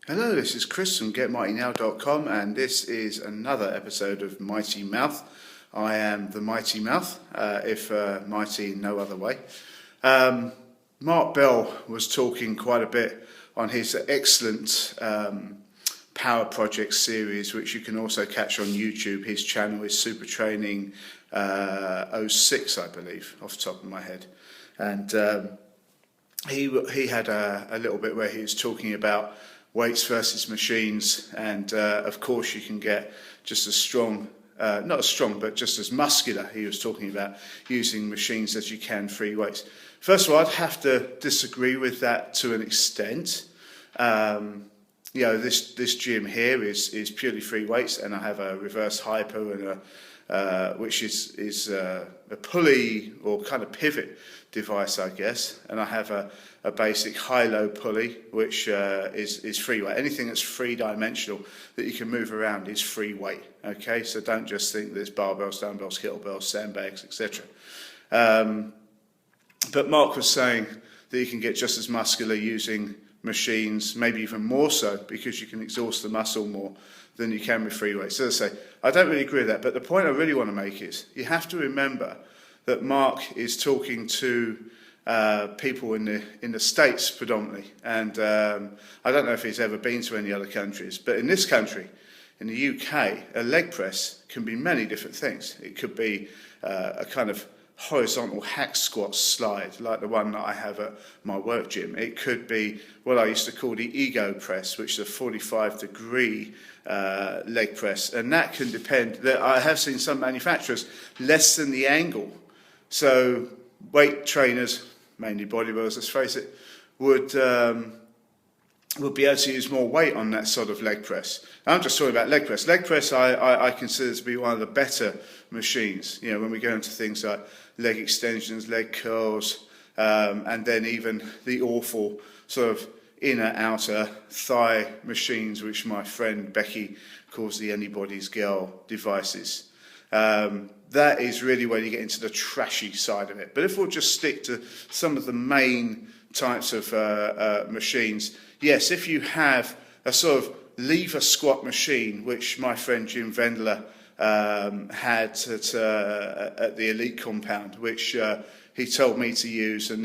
Hello, this is Chris from GetMightyNow.com, and this is another episode of Mighty Mouth. I am the Mighty Mouth, if mighty in no other way. Mark Bell was talking quite a bit on his excellent Power Project series, which you can also catch on YouTube. His channel is Super Training 06, I believe, off the top of my head. And he had a little bit where he was talking about weights versus machines, and of course you can get just as strong, not as strong, but just as muscular, he was talking about, using machines as you can free weights. First of all, I'd have to disagree with that to an extent. This gym here is purely free weights, and I have a reverse hypo and which is a pulley or kind of pivot device, I guess, and I have a basic high-low pulley, which is free weight. Anything that's three-dimensional that you can move around is free weight. Okay, so don't just think there's barbells, dumbbells, kettlebells, sandbags, etc. But Mark was saying that you can get just as muscular using machines, maybe even more so, because you can exhaust the muscle more than you can with free weights. So as I say, I don't really agree with that, but the point I really want to make is you have to remember that Mark is talking to people in the States predominantly, and I don't know if he's ever been to any other countries, but in this country, in the UK, a leg press can be many different things. It could be a kind of horizontal hack squat slide, like the one that I have at my work gym. It could be what I used to call the ego press, which is a 45-degree leg press, and that can depend. I have seen some manufacturers lessen the angle, so weight trainers, mainly bodybuilders, let's face it, would be able to use more weight on that sort of leg press. I'm just talking about leg press. Leg press I consider to be one of the better machines. You know, when we go into things like leg extensions, leg curls, and then even the awful sort of inner outer thigh machines, which my friend Becky calls the anybody's girl devices. That is really where you get into the trashy side of it. But if we'll just stick to some of the main types of machines, yes, if you have a sort of lever squat machine, which my friend Jim Vendler had at the Elite Compound, which he told me to use, and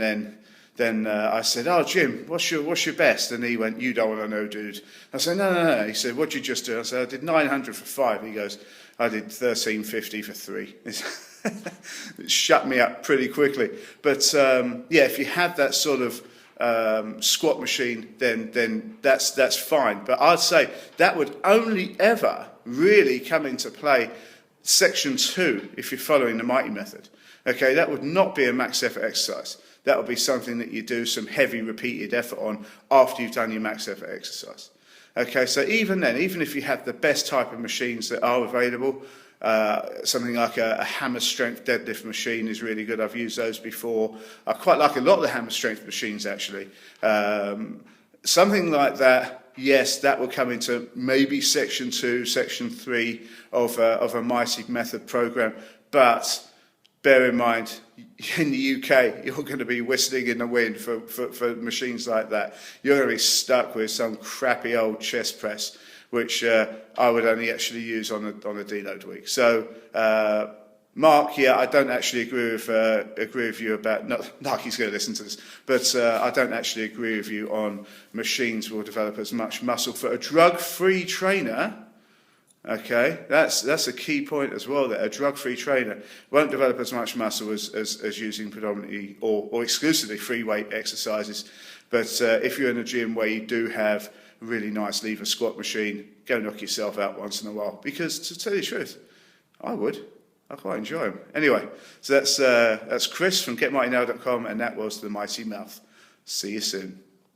then I said, "Oh, Jim, what's your best?" And he went, "You don't want to know, dude." I said, No. He said, "What'd you just do?" I said, "I did 900 for 5. He goes, "I did 1350 for 3. It shut me up pretty quickly. But if you have that sort of squat machine, then that's fine. But I'd say that would only ever really come into play section 2 if you're following the Mighty method. Okay, that would not be a max effort exercise. That would be something that you do some heavy repeated effort on after you've done your max effort exercise. Okay, so even then, even if you have the best type of machines that are available, something like a hammer strength deadlift machine is really good. I've used those before. I quite like a lot of the hammer strength machines, actually. Something like that, yes, that will come into maybe section 2, section 3 of a Mighty method program. But bear in mind, in the UK, you're going to be whistling in the wind for machines like that. You're going to be stuck with some crappy old chest press, which I would only actually use on a deload week. So, Mark, I don't actually agree with you about, not he's going to listen to this, but I don't actually agree with you on machines will develop as much muscle for a drug-free trainer. Okay, that's a key point as well, that a drug-free trainer won't develop as much muscle as using predominantly or exclusively free weight exercises. But if you're in a gym where you do have a really nice lever squat machine, go knock yourself out once in a while. Because to tell you the truth, I quite enjoy them. Anyway, so that's Chris from GetMightyNow.com, and that was the Mighty Mouth. See you soon.